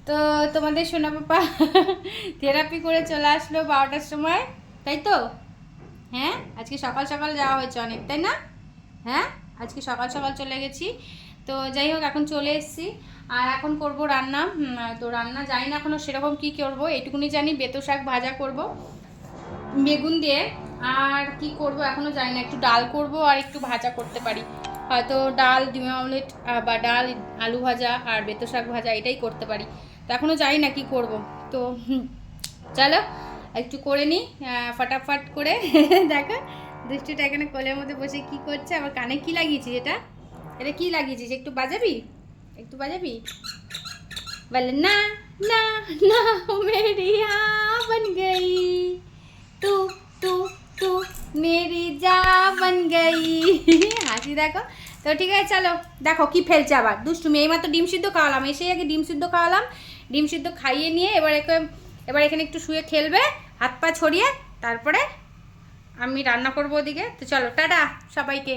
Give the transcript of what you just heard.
তো তোমাদের সোনা পাপা থেরাপি করে চলে আসলো 12টার সময়, তাই তো? হ্যাঁ, আজকে সকাল সকাল যাওয়া হয়েছে অনেক, তাই না? হ্যাঁ, আজকে সকাল সকাল চলে গেছি। তো যাই হোক, এখন চলে এসেছি আর এখন করব রান্না। তো রান্না জানি না এখনও সেরকম কি করব, এইটুকুনি জানি বেতো শাক ভাজা করব বেগুন দিয়ে। আর কি করব এখনও জানি না, একটু ডাল করব আর একটু ভাজা করতে পারি, হয়তো ডাল ডিম অমলেট বা ডাল আলু ভাজা আর বেতো শাক ভাজা, এটাই করতে পারি। তো এখনও জানি না কি করব। তো চলো একটু করে নিই ফটাফট করে। দেখো দুষ্টুটা এখানে কোলের মধ্যে বসে কি করছে, আবার কানে কি লাগিয়েছি, এটা এটা কি লাগিয়েছিস, একটু বাজাবি, একটু বাজাবি? বলে না না না, মেরি हाँ बन गई, तू तू तू मेरी जा बन गई। হাসি দেখো। তো ঠিক আছে চলো, দেখো কি ফেলছে আবার দুষ্টুমি। এইমাত্র ডিম সিদ্ধ খাওয়ালাম, এসেই আগে ডিম সিদ্ধ খাওয়ালাম, ডিম সিদ্ধ খাইয়ে নিয়ে এবার এখানে একটু শুয়ে খেলবে হাত পা ছড়িয়ে, তারপরে আমি রান্না করবো ওদিকে। তো চলো টাটা সবাইকে।